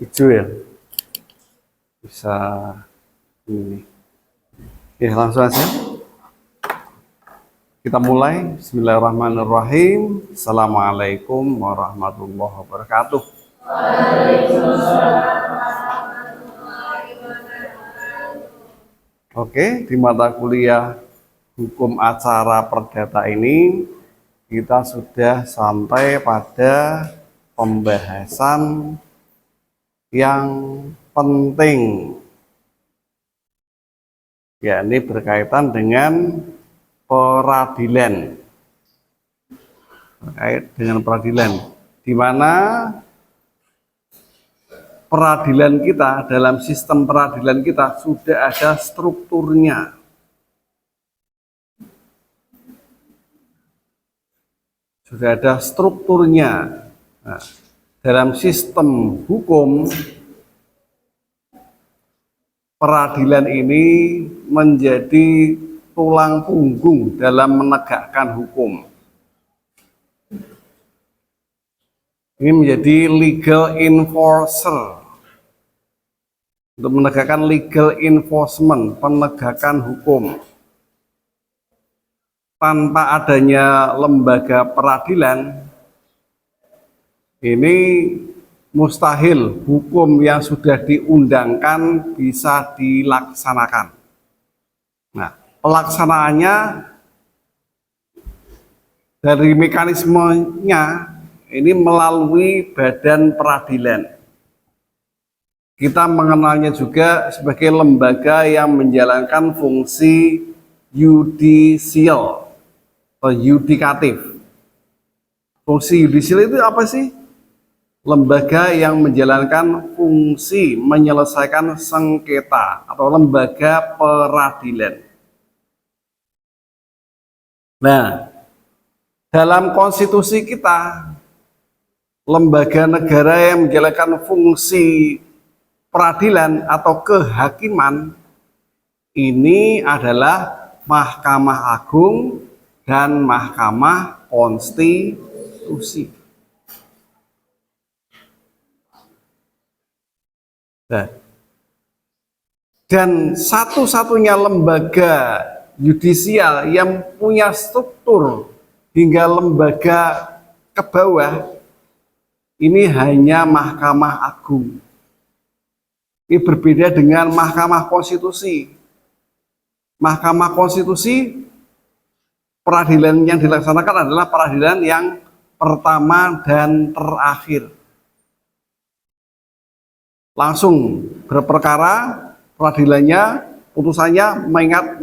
hijau ya, bisa ini. Oke, langsung aja kita mulai. Bismillahirrahmanirrahim. Assalamualaikum warahmatullahi wabarakatuh. Oke, di mata kuliah hukum acara perdata ini kita sudah sampai pada pembahasan yang penting, yakni berkaitan dengan peradilan. Terkait dengan peradilan, di mana peradilan kita, dalam sistem peradilan kita sudah ada strukturnya. Sudah ada strukturnya. Nah, dalam sistem hukum, peradilan ini menjadi tulang punggung dalam menegakkan hukum. Ini menjadi legal enforcer, untuk menegakkan legal enforcement, penegakan hukum. Tanpa adanya lembaga peradilan, ini mustahil hukum yang sudah diundangkan bisa dilaksanakan. Nah, pelaksanaannya dari mekanismenya ini melalui badan peradilan. Kita mengenalnya juga sebagai lembaga yang menjalankan fungsi yudisial atau yudikatif. Fungsi yudisial itu apa sih? Lembaga yang menjalankan fungsi menyelesaikan sengketa atau lembaga peradilan. Nah, dalam konstitusi kita, lembaga negara yang menjalankan fungsi peradilan atau kehakiman ini adalah Mahkamah Agung dan Mahkamah Konstitusi. Nah, dan satu-satunya lembaga yudisial yang punya struktur hingga lembaga ke bawah ini hanya Mahkamah Agung. Ini berbeda dengan Mahkamah Konstitusi. Mahkamah Konstitusi, peradilan yang dilaksanakan adalah peradilan yang pertama dan terakhir. Langsung berperkara, peradilannya, putusannya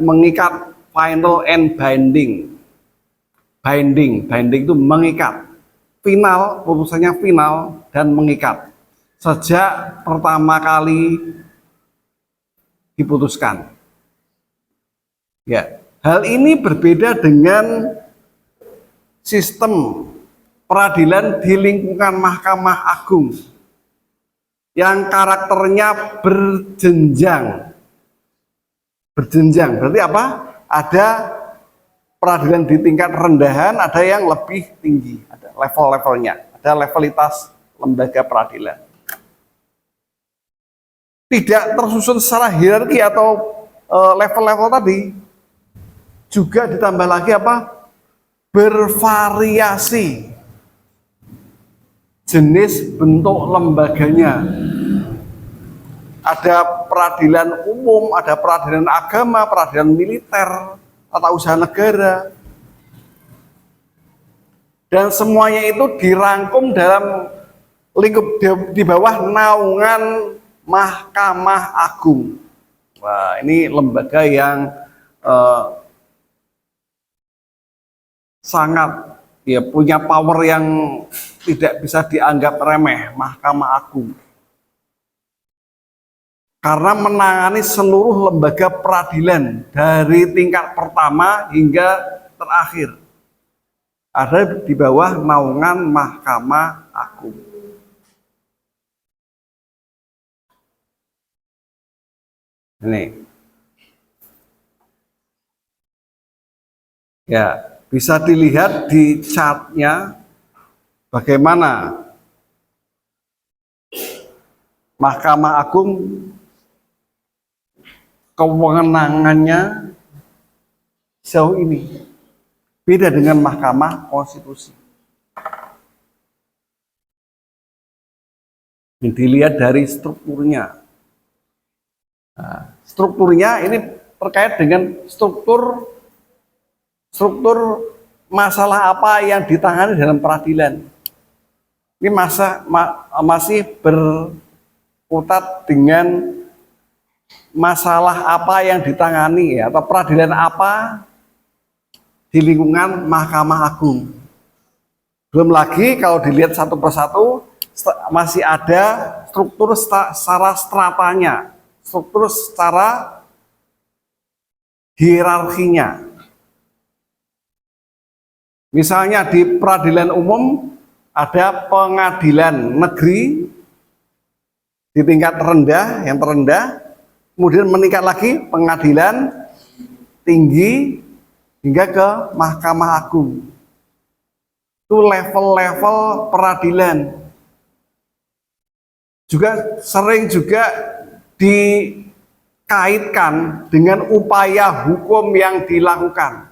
mengikat, final and binding. Binding itu mengikat. Final, putusannya final dan mengikat. Sejak pertama kali diputuskan. Ya, hal ini berbeda dengan sistem peradilan di lingkungan Mahkamah Agung yang karakternya berjenjang. Berjenjang berarti apa? Ada peradilan di tingkat rendahan, ada yang lebih tinggi, ada level-levelnya, ada levelitas lembaga peradilan. Tidak tersusun secara hierarki atau level-level tadi. Juga ditambah lagi apa? Bervariasi jenis bentuk lembaganya. Ada peradilan umum, ada peradilan agama, peradilan militer, tata usaha negara. Dan semuanya itu dirangkum dalam lingkup di bawah naungan Mahkamah Agung. Wah, ini lembaga yang sangat ya punya power yang tidak bisa dianggap remeh, Mahkamah Agung. Karena menangani seluruh lembaga peradilan dari tingkat pertama hingga terakhir. Ada di bawah naungan Mahkamah Agung. Ini. Ya, bisa dilihat di chartnya bagaimana Mahkamah Agung kewenangannya sejauh ini beda dengan Mahkamah Konstitusi. Ini dilihat dari strukturnya. Nah, strukturnya ini terkait dengan struktur masalah apa yang ditangani dalam peradilan. Ini masih berkutat dengan masalah apa yang ditangani atau peradilan apa di lingkungan Mahkamah Agung. Belum lagi kalau dilihat satu persatu masih ada struktur secara stratanya, struktur secara hierarkinya. Misalnya di peradilan umum ada pengadilan negeri di tingkat rendah, yang terendah, kemudian meningkat lagi pengadilan tinggi hingga ke Mahkamah Agung. Itu level-level peradilan. Juga sering juga dikaitkan dengan upaya hukum yang dilakukan.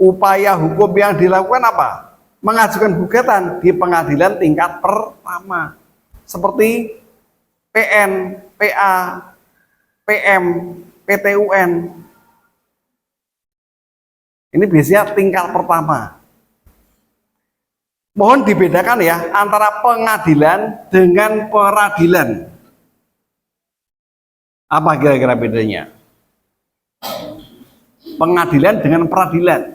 Upaya hukum yang dilakukan apa? Mengajukan gugatan di pengadilan tingkat pertama. Seperti PN, PA, PM, PT-UN. Ini biasanya tingkat pertama. Mohon dibedakan ya antara pengadilan dengan peradilan. Apa kira-kira bedanya? Pengadilan dengan peradilan.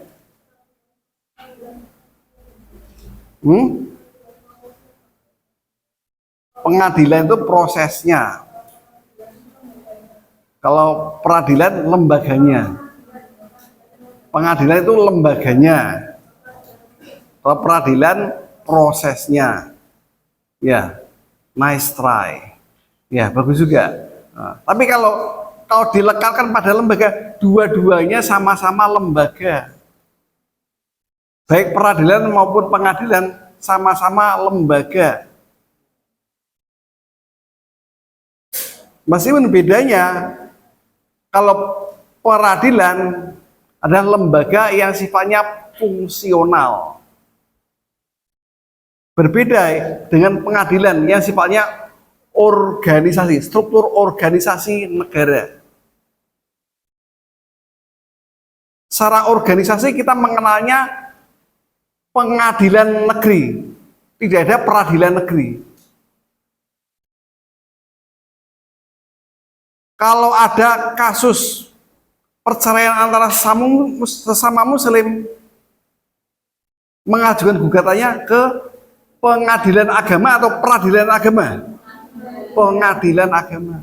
Pengadilan itu prosesnya. Kalau peradilan lembaganya. Pengadilan itu lembaganya. Kalau peradilan prosesnya. Ya, nice try. Ya, bagus juga. Nah, tapi kalau dilekatkan pada lembaga, dua-duanya sama-sama lembaga. Baik peradilan maupun pengadilan sama-sama lembaga. Meskipun bedanya, kalau peradilan adalah lembaga yang sifatnya fungsional. Berbeda dengan pengadilan yang sifatnya organisasi, struktur organisasi negara. Secara organisasi kita mengenalnya pengadilan negeri, tidak ada peradilan negeri. Kalau ada kasus perceraian antara sesama muslim, mengajukan gugatannya ke pengadilan agama atau peradilan agama? Pengadilan agama.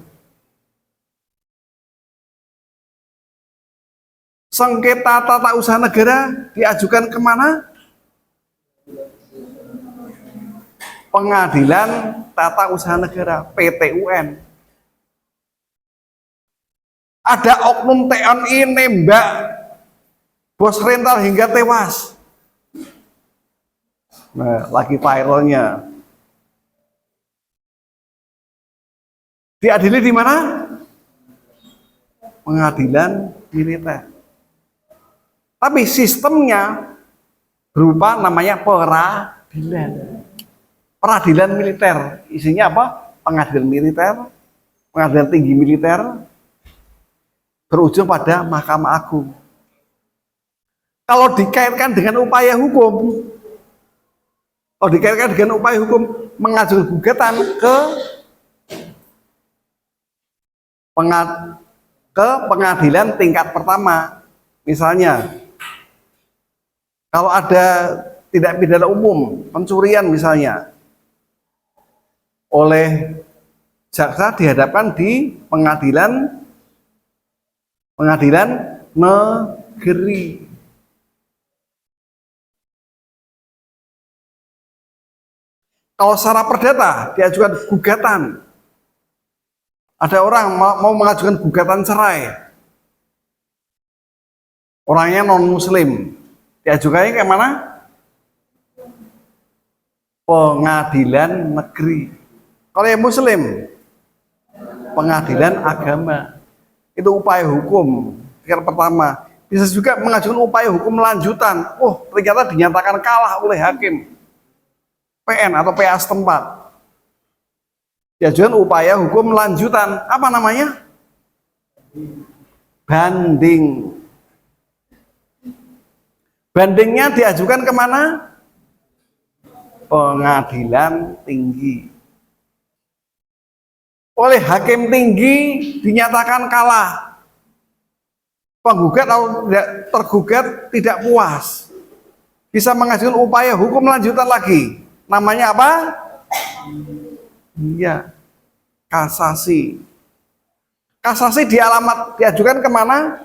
Sengketa tata usaha negara diajukan kemana? Pengadilan Tata Usaha Negara, PT-UN. Ada oknum TNI nembak bos rental hingga tewas. Nah, lagi viralnya. Diadili di mana? Pengadilan militer. Tapi sistemnya berupa namanya peradilan. Peradilan militer. Isinya apa? Pengadilan militer, pengadilan tinggi militer, berujung pada Mahkamah Agung. Kalau dikaitkan dengan upaya hukum, mengajukan gugatan ke pengadilan tingkat pertama. Misalnya, kalau ada tindak pidana umum, pencurian misalnya, oleh jaksa dihadapkan di pengadilan negeri. Kalau secara perdata diajukan gugatan, ada orang mau mengajukan gugatan cerai, orangnya non muslim, diajukannya ke mana? pengadilan negeri. Kalau yang muslim, pengadilan agama. Itu upaya hukum yang pertama. Bisa juga mengajukan upaya hukum lanjutan. Oh, ternyata dinyatakan kalah oleh hakim PN atau PA setempat. Diajukan upaya hukum lanjutan. Apa namanya? Banding. Bandingnya diajukan kemana? Pengadilan tinggi. Oleh hakim tinggi dinyatakan kalah. Penggugat atau tergugat tidak puas. Bisa mengajukan upaya hukum lanjutan lagi. Namanya apa? Iya, kasasi. Kasasi diajukan kemana?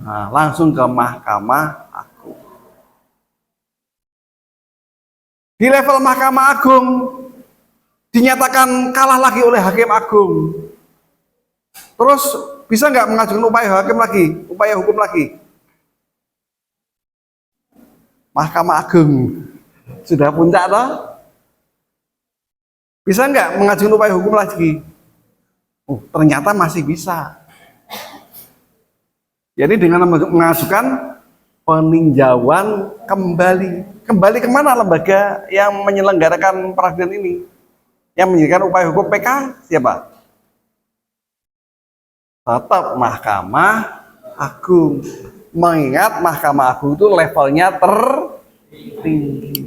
Nah, langsung ke Mahkamah Agung. Di level Mahkamah Agung dinyatakan kalah lagi oleh Hakim Agung. Terus bisa nggak mengajukan upaya hukum lagi? Mahkamah Agung sudah puncak toh? Bisa nggak mengajukan upaya hukum lagi? Oh, ternyata masih bisa. Jadi dengan mengajukan peninjauan kembali. Kembali kemana lembaga yang menyelenggarakan peradilan ini? Yang menjadikan upaya hukum PK siapa? Tetap Mahkamah Agung. Mengingat Mahkamah Agung itu levelnya tertinggi.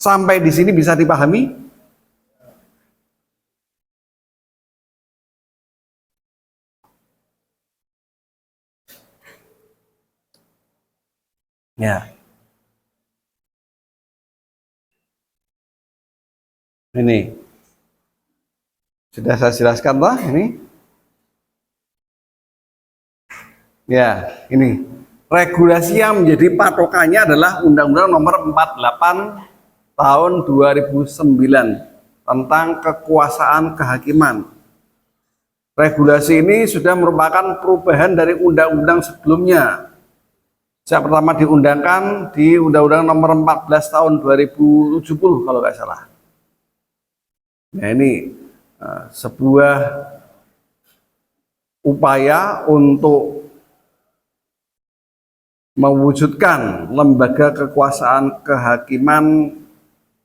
Sampai di sini bisa dipahami? Ya. Ini sudah saya jelaskan lah ini. Ya, ini regulasi yang menjadi patokannya adalah Undang-Undang Nomor 48 Tahun 2009 tentang kekuasaan kehakiman. Regulasi ini sudah merupakan perubahan dari undang-undang sebelumnya. Sejak pertama diundangkan di Undang-Undang Nomor 14 Tahun 2070 kalau nggak salah. Nah, ini sebuah upaya untuk mewujudkan lembaga kekuasaan kehakiman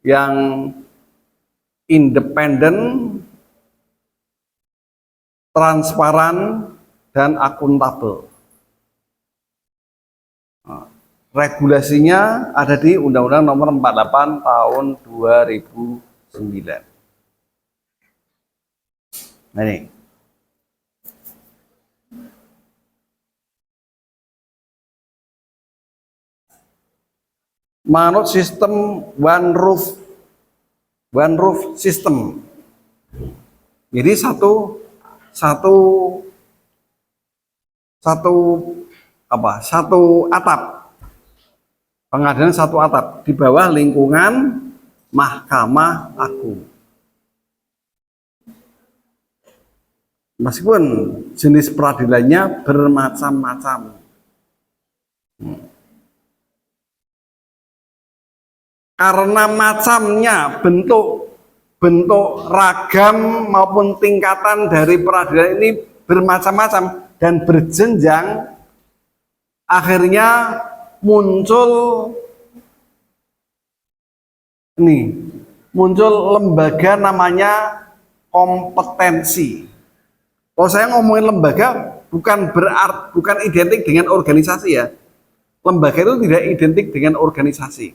yang independen, transparan, dan akuntabel. Regulasinya ada di Undang-Undang Nomor 48 Tahun 2009. Nah, ini. Menurut sistem one roof system. Jadi satu atap. Pengadilan satu atap di bawah lingkungan Mahkamah Agung. Meskipun jenis peradilannya bermacam-macam. Karena macamnya bentuk ragam maupun tingkatan dari peradilan ini bermacam-macam dan berjenjang, akhirnya muncul lembaga namanya kompetensi. Kalau saya ngomongin lembaga bukan identik dengan organisasi ya. Lembaga itu tidak identik dengan organisasi.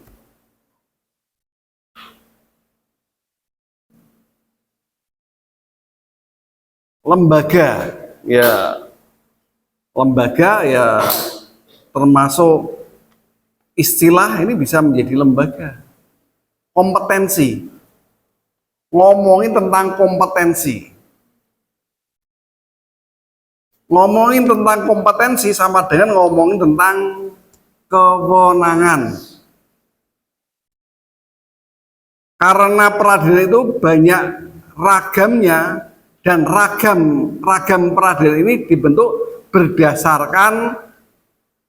Lembaga ya termasuk istilah ini bisa menjadi lembaga. Kompetensi, ngomongin tentang kompetensi. Ngomongin tentang kompetensi sama dengan ngomongin tentang kewenangan. Karena peradilan itu banyak ragamnya dan ragam peradilan ini dibentuk berdasarkan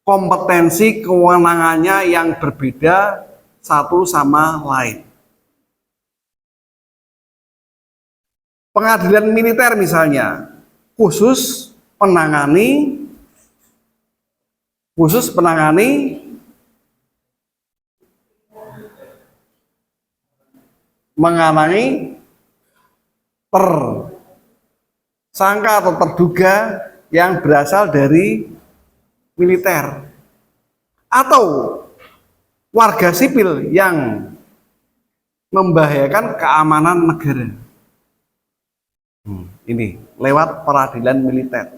kompetensi kewenangannya yang berbeda satu sama lain. Pengadilan militer misalnya khusus mengenai tersangka atau terduga yang berasal dari militer atau warga sipil yang membahayakan keamanan negara. Ini lewat peradilan militer.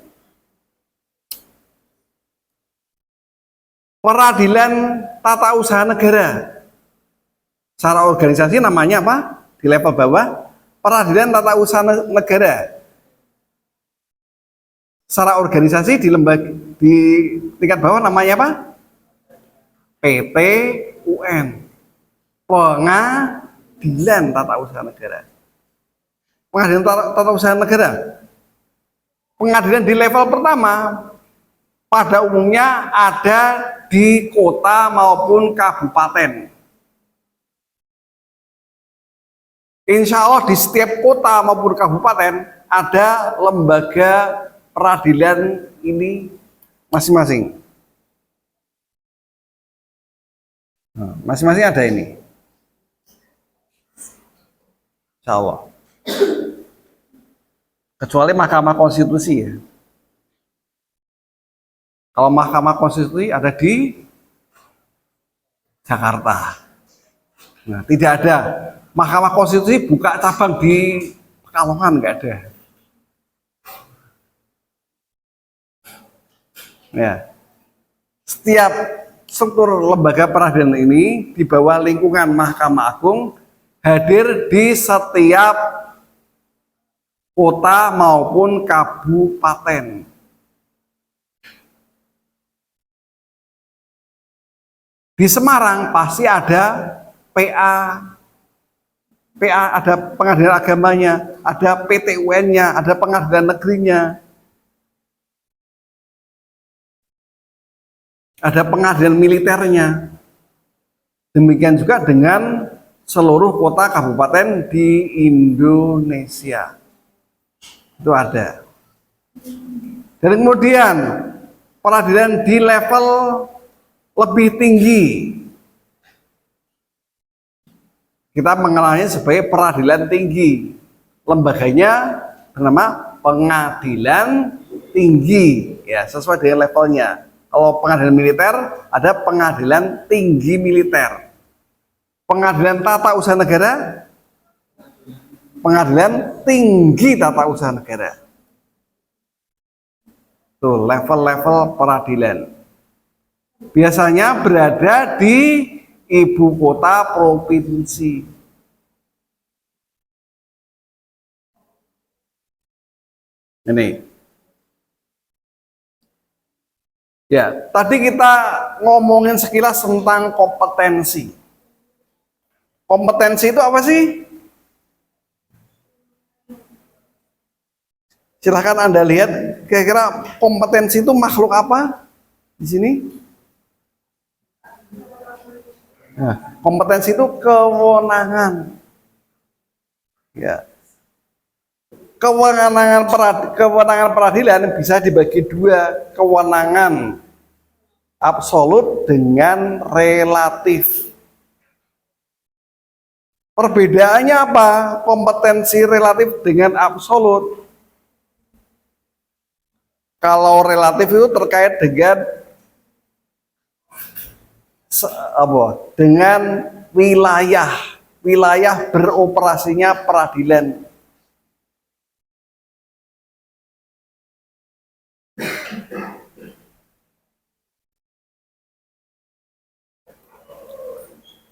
Peradilan tata usaha negara. Secara organisasi namanya apa? Di level bawah, peradilan tata usaha negara. Secara organisasi di tingkat bawah namanya apa? PT UN. Pengadilan tata usaha negara. Pengadilan tata usaha negara. Pengadilan di level pertama pada umumnya ada di kota maupun kabupaten. Insya Allah di setiap kota maupun kabupaten ada lembaga peradilan ini masing-masing. Masing-masing ada ini. Insya Allah. Kecuali Mahkamah Konstitusi ya. Kalau Mahkamah Konstitusi ada di Jakarta. Nah, tidak ada. Mahkamah Konstitusi buka cabang di Pekalongan, nggak ada. Ya. Setiap struktur lembaga peradilan ini di bawah lingkungan Mahkamah Agung hadir di setiap kota maupun kabupaten. Di Semarang pasti ada PA, ada pengadilan agamanya, ada PT UN-nya, ada pengadilan negerinya, ada pengadilan militernya. Demikian juga dengan seluruh kota kabupaten di Indonesia. Itu ada. Dan kemudian peradilan di level lebih tinggi kita mengenalnya sebagai peradilan tinggi. Lembaganya bernama pengadilan tinggi, ya sesuai dengan levelnya. Kalau pengadilan militer ada pengadilan tinggi militer. Pengadilan tata usaha negara, pengadilan tinggi tata usaha negara. Tuh level-level peradilan. Biasanya berada di ibu kota provinsi. Ini. Ya, tadi kita ngomongin sekilas tentang kompetensi. Kompetensi itu apa sih? Silahkan Anda lihat, kira-kira kompetensi itu makhluk apa di sini? Nah, kompetensi itu kewenangan. Ya. Kewenangan peradilan bisa dibagi dua, kewenangan absolut dengan relatif. Perbedaannya apa? Kompetensi relatif dengan absolut. Kalau relatif itu terkait dengan wilayah beroperasinya peradilan.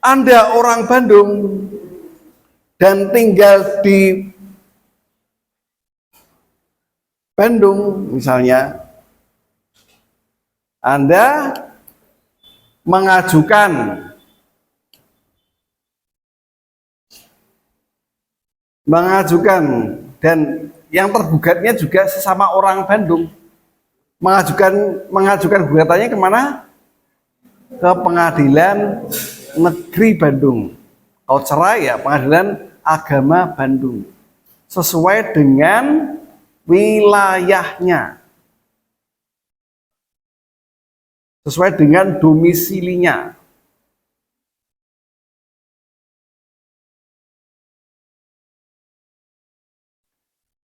Anda orang Bandung dan tinggal di Bandung misalnya, Anda mengajukan dan yang tergugatnya juga sesama orang Bandung, mengajukan gugatannya kemana? Ke pengadilan Negeri Bandung. Kalau cerai ya Pengadilan Agama Bandung. Sesuai dengan wilayahnya. Sesuai dengan domisilinya.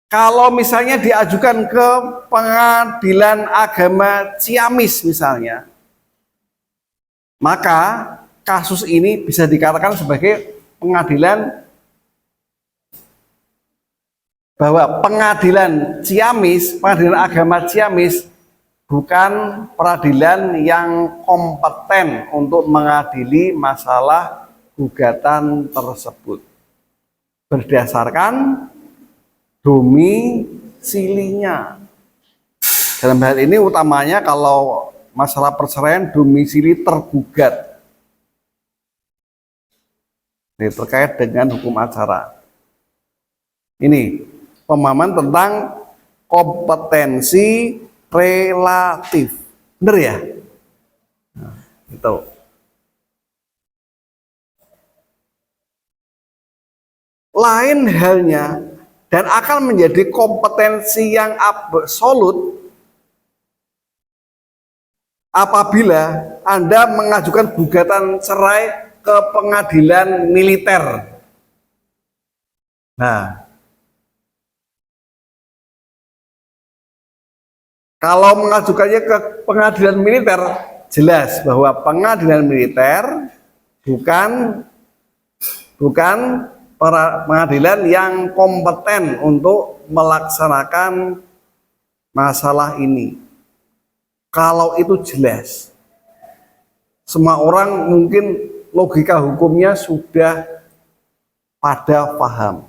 Kalau misalnya diajukan ke Pengadilan Agama Ciamis misalnya, maka kasus ini bisa dikatakan sebagai pengadilan bahwa Pengadilan Ciamis, Pengadilan Agama Ciamis bukan peradilan yang kompeten untuk mengadili masalah gugatan tersebut berdasarkan domisilinya. Dalam hal ini utamanya kalau masalah perceraian domisili tergugat. Ini terkait dengan hukum acara. Ini pemahaman tentang kompetensi relatif. Benar ya? Nah, itu. Lain halnya dan akan menjadi kompetensi yang absolut apabila Anda mengajukan gugatan cerai ke pengadilan militer. Nah, kalau mengajukannya ke pengadilan militer, jelas bahwa pengadilan militer bukan pengadilan yang kompeten untuk melaksanakan masalah ini. Kalau itu jelas, semua orang mungkin logika hukumnya sudah pada paham.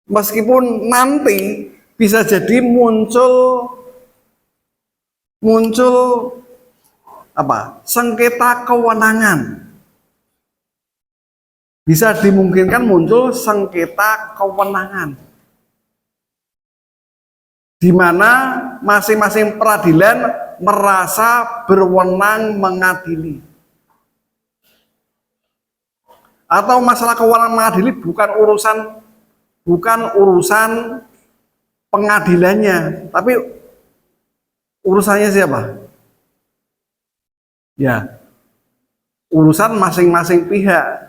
Meskipun nanti bisa jadi muncul sengketa kewenangan. Bisa dimungkinkan muncul sengketa kewenangan, di mana masing-masing peradilan merasa berwenang mengadili. Atau masalah kewenangan mengadili bukan urusan pengadilannya, tapi urusannya siapa? Ya, urusan masing-masing pihak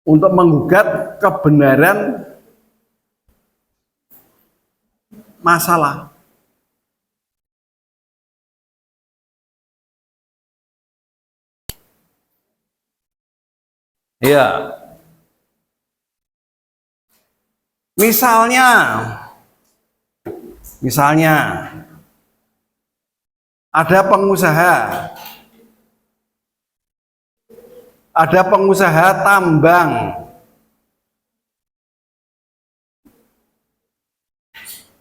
untuk menggugat kebenaran masalah. Ya, misalnya ada pengusaha tambang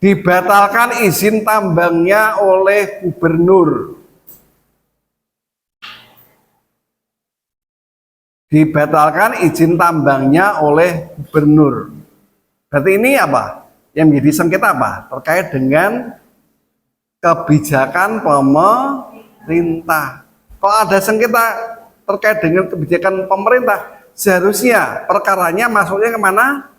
dibatalkan izin tambangnya oleh gubernur. Dibatalkan izin tambangnya oleh gubernur. Berarti ini apa? Yang menjadi sengketa apa? Terkait dengan kebijakan pemerintah. Kalau ada sengketa terkait dengan kebijakan pemerintah, seharusnya perkaranya masuknya kemana?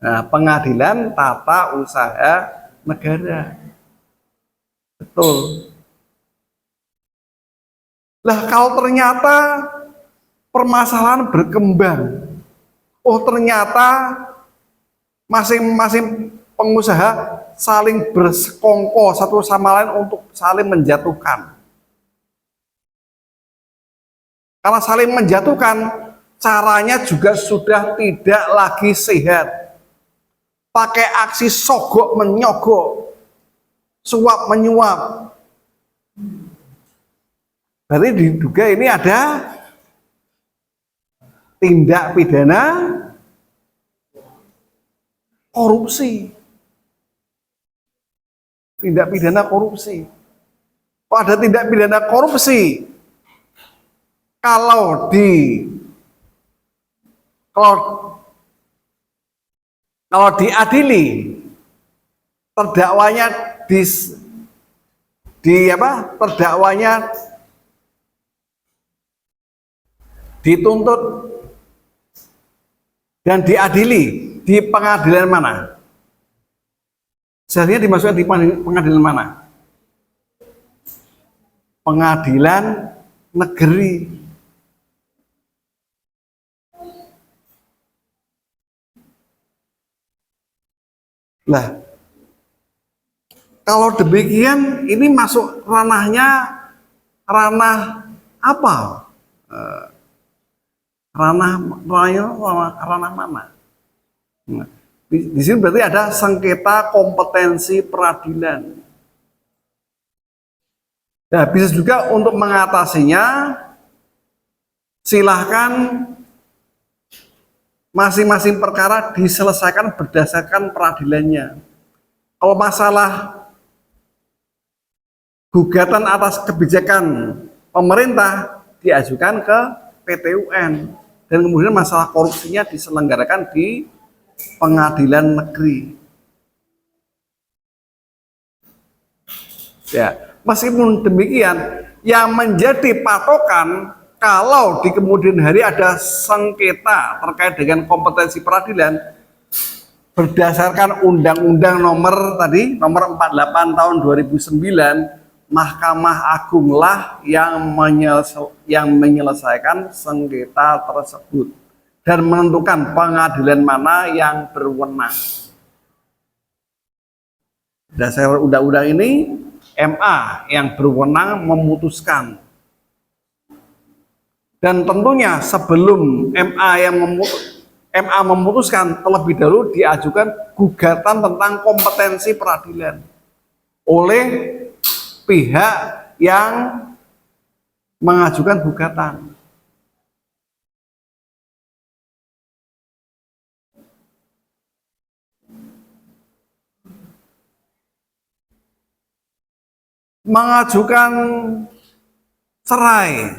Nah, Pengadilan Tata Usaha Negara. Betul. Lah kalau ternyata permasalahan berkembang, oh ternyata masing-masing pengusaha saling bersekongkol satu sama lain untuk saling menjatuhkan. Karena saling menjatuhkan, caranya juga sudah tidak lagi sehat. Pakai aksi sogok menyogok, suap menyuap. Berarti diduga ini ada tindak pidana korupsi. Tindak pidana korupsi. Kok ada tindak pidana korupsi? Kalau diadili, terdakwanya di terdakwanya dituntut dan diadili di pengadilan mana? Seharusnya dimasukkan di pengadilan mana? Pengadilan negeri. Lah, kalau demikian ini masuk ranah apa? Ranah mana? Nah, di sini berarti ada sengketa kompetensi peradilan. Nah, bisa juga untuk mengatasinya, silahkan masing-masing perkara diselesaikan berdasarkan peradilannya. Kalau masalah gugatan atas kebijakan pemerintah diajukan ke PT UN, dan kemudian masalah korupsinya diselenggarakan di pengadilan negeri. Ya. Meskipun demikian, yang menjadi patokan kalau di kemudian hari ada sengketa terkait dengan kompetensi peradilan berdasarkan Undang-Undang nomor 48 tahun 2009, Mahkamah Agung lah yang menyelesaikan sengketa tersebut dan menentukan pengadilan mana yang berwenang. Dasar undang-undang ini MA yang berwenang memutuskan, dan tentunya sebelum MA memutuskan, terlebih dahulu diajukan gugatan tentang kompetensi peradilan oleh pihak yang mengajukan gugatan. Mengajukan cerai.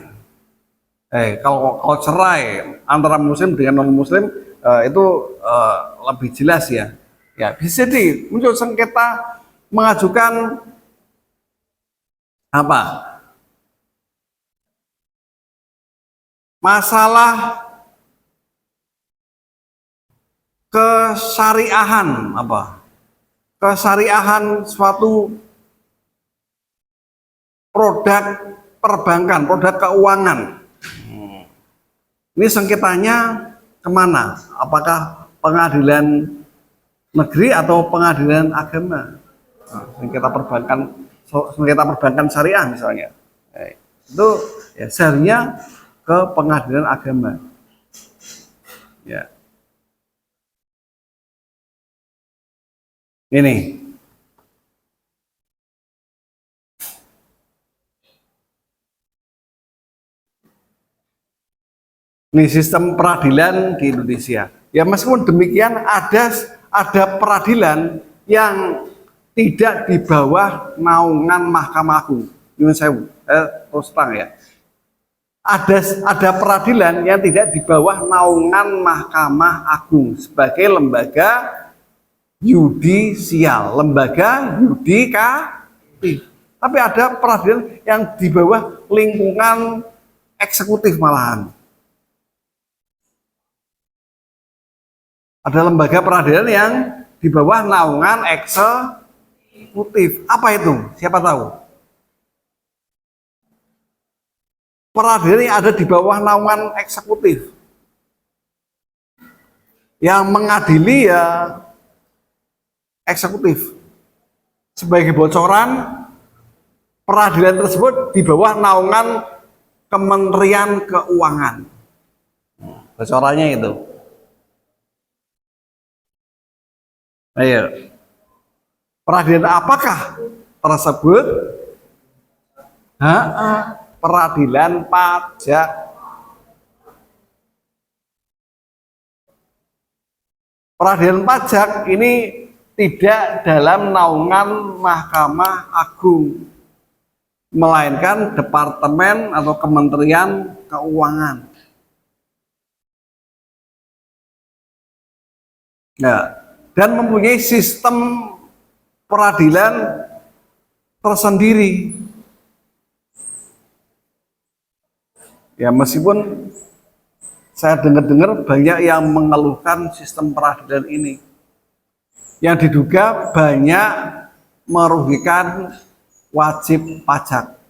Kalau cerai antara muslim dengan non muslim itu lebih jelas ya. Ya, bisa jadi muncul sengketa mengajukan apa? Masalah kesyariahan apa? Kesyariahan suatu produk perbankan, produk keuangan. Ini sengketanya kemana? Apakah pengadilan negeri atau pengadilan agama? Sengketa perbankan syariah misalnya. Itu ya seharusnya ke pengadilan agama. Ya. Ini. Ini sistem peradilan di Indonesia. Ya meskipun demikian ada peradilan yang tidak di bawah naungan Mahkamah Agung. Nyuwun sewu, terus terang ya. Ada peradilan yang tidak di bawah naungan Mahkamah Agung sebagai lembaga yudisial, lembaga yudikatif. Tapi ada peradilan yang di bawah lingkungan eksekutif malahan. Ada lembaga peradilan yang di bawah naungan eksekutif. Apa itu? Siapa tahu? Peradilan yang ada di bawah naungan eksekutif. Yang mengadili ya eksekutif. Sebagai bocoran, peradilan tersebut di bawah naungan Kementerian Keuangan. Bocorannya itu. Ayo, peradilan apakah tersebut? Peradilan pajak. Peradilan pajak ini tidak dalam naungan Mahkamah Agung, melainkan Departemen atau Kementerian Keuangan. Nah, dan mempunyai sistem peradilan tersendiri. Ya meskipun saya dengar-dengar banyak yang mengeluhkan sistem peradilan ini, yang diduga banyak merugikan wajib pajak.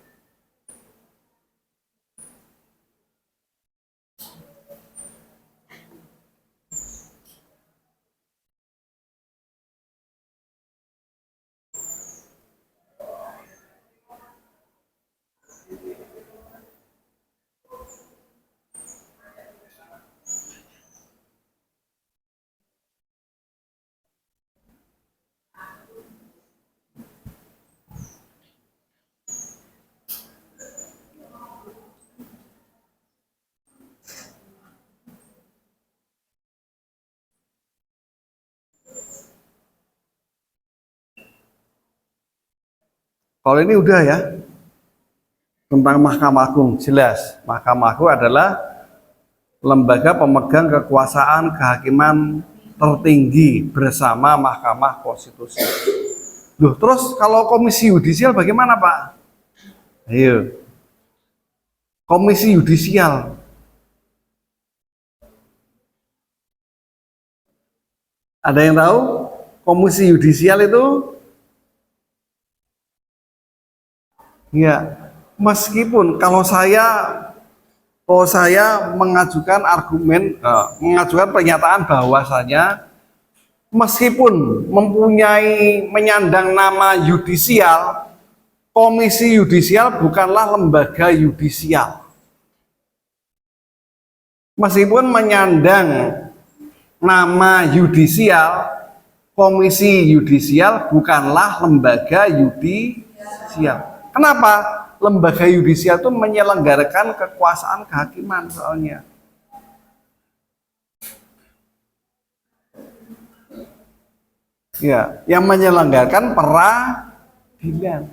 Kalau ini udah ya, tentang Mahkamah Agung, jelas. Mahkamah Agung adalah lembaga pemegang kekuasaan kehakiman tertinggi bersama Mahkamah Konstitusi. Loh, terus kalau Komisi Yudisial bagaimana, Pak? Ayo. Komisi Yudisial. Ada yang tahu? Komisi Yudisial itu? Ya, meskipun kalau saya mengajukan argumen, mengajukan pernyataan bahwasanya meskipun mempunyai menyandang nama yudisial, Komisi Yudisial bukanlah lembaga yudisial. Meskipun menyandang nama yudisial, Komisi Yudisial bukanlah lembaga yudisial. Kenapa? Lembaga yudisial itu menyelenggarakan kekuasaan kehakiman soalnya. Ya, yang menyelenggarakan peradilan.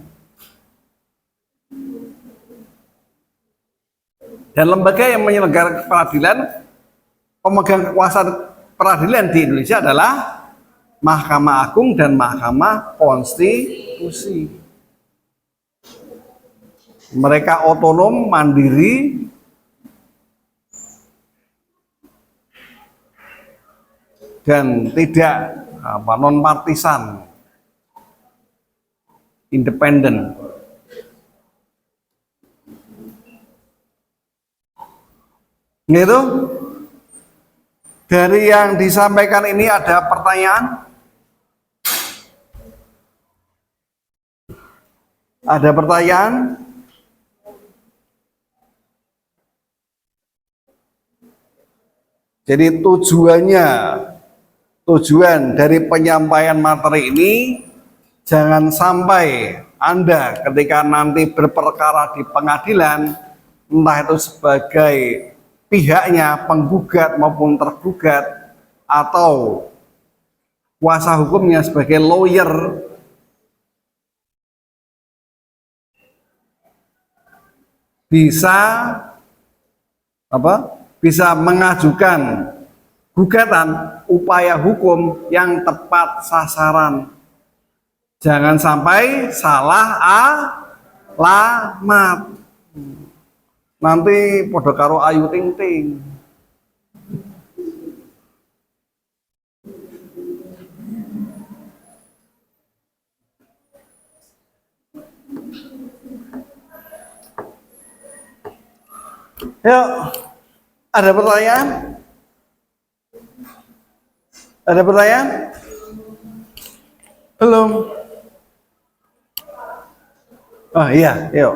Dan lembaga yang menyelenggarakan peradilan, pemegang kekuasaan peradilan di Indonesia adalah Mahkamah Agung dan Mahkamah Konstitusi. Mereka otonom, mandiri, dan tidak non partisan, independen. Gitu. Dari yang disampaikan ini ada pertanyaan? Ada pertanyaan? Jadi tujuan dari penyampaian materi ini, jangan sampai Anda ketika nanti berperkara di pengadilan, entah itu sebagai pihaknya penggugat maupun tergugat, atau kuasa hukumnya sebagai lawyer, bisa mengajukan gugatan upaya hukum yang tepat sasaran. Jangan sampai salah alamat. Nanti podo karo Ayu Ting Ting. Yuk, ada pertanyaan? Ada pertanyaan? Belum? Oh iya, yuk.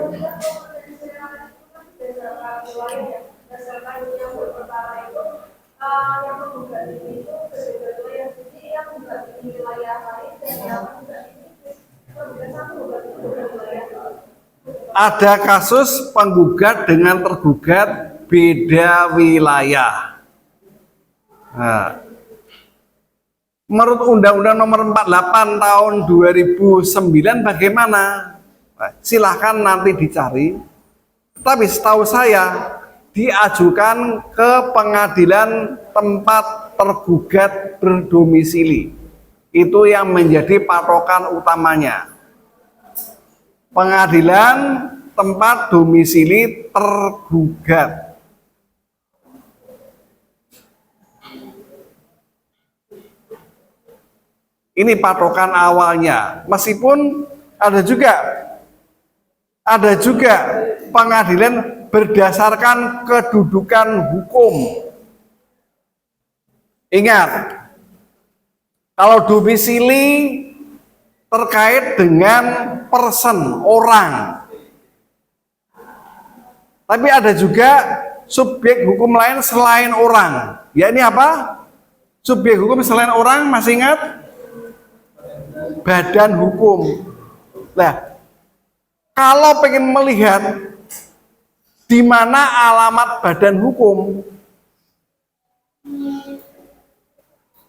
Ada kasus penggugat dengan tergugat beda wilayah. Nah, menurut Undang-Undang Nomor 48 Tahun 2009 bagaimana? Nah, silahkan nanti dicari. Tapi setahu saya diajukan ke pengadilan tempat tergugat berdomisili. Itu yang menjadi patokan utamanya. Pengadilan tempat domisili tergugat. Ini patokan awalnya. Meskipun ada juga pengadilan berdasarkan kedudukan hukum. Ingat, kalau domisili terkait dengan person, orang. Tapi ada juga subjek hukum lain selain orang. Ya ini apa? Subjek hukum selain orang, masih ingat? Badan hukum. Nah, kalau pengen melihat di mana alamat badan hukum,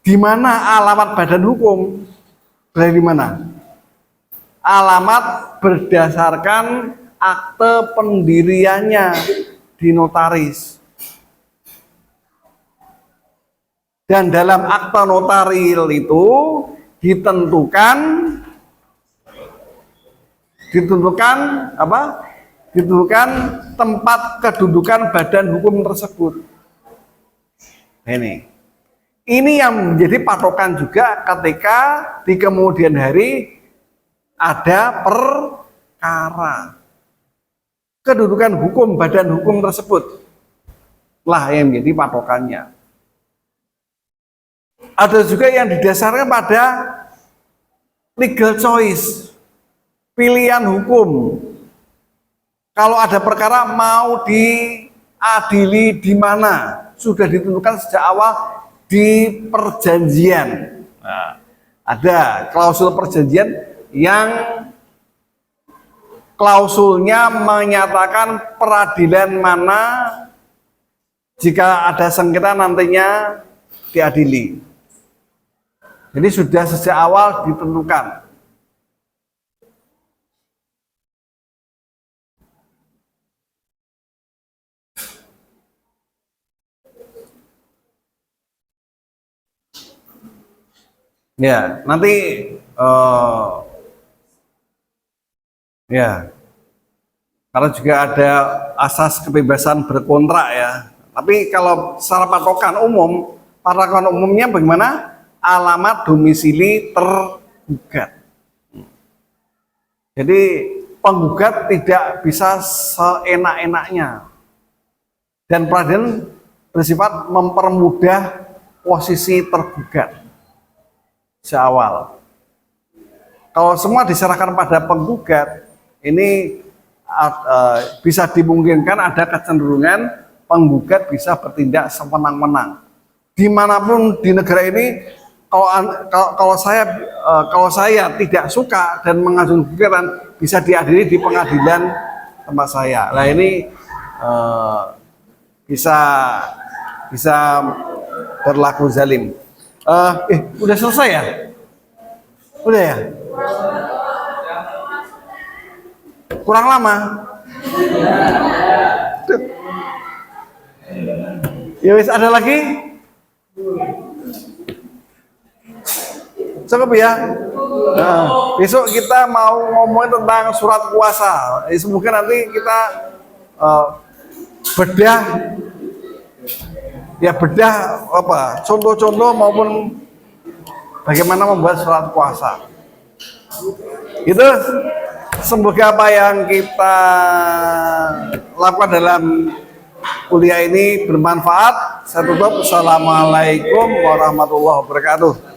di mana alamat badan hukum, berada di mana? Alamat berdasarkan akte pendiriannya di notaris. Dan dalam akte notaril itu ditentukan apa? Ditentukan tempat kedudukan badan hukum tersebut. Ini yang menjadi patokan juga ketika di kemudian hari ada perkara. Kedudukan hukum badan hukum tersebut lah yang menjadi patokannya. Ada juga yang didasarkan pada legal choice, pilihan hukum. Kalau ada perkara mau diadili di mana, sudah ditentukan sejak awal di perjanjian. Nah, ada klausul perjanjian yang klausulnya menyatakan peradilan mana jika ada sengketa nantinya diadili. Jadi sudah sejak awal ditentukan. Ya, nanti ya, karena juga ada asas kebebasan berkontrak ya. Tapi kalau secara patokan umumnya bagaimana? Alamat domisili tergugat. Jadi penggugat tidak bisa seenak-enaknya. Dan peradilan bersifat mempermudah posisi tergugat seawal. Kalau semua diserahkan pada penggugat, ini bisa dimungkinkan ada kecenderungan penggugat bisa bertindak sewenang-wenang. Dimanapun di negara ini, kalau saya tidak suka dan mengajukan gugatan, bisa diadili di pengadilan tempat saya. Nah ini bisa berlaku zalim. Udah selesai ya? Udah ya? Kurang lama. Ya wis, ada lagi? Cukup ya. Nah, besok kita mau ngomongin tentang surat kuasa. Semoga nanti kita bedah apa contoh-contoh maupun bagaimana membuat surat kuasa. Itu semoga apa yang kita lakukan dalam kuliah ini bermanfaat. Saya tutup. Assalamualaikum warahmatullahi wabarakatuh.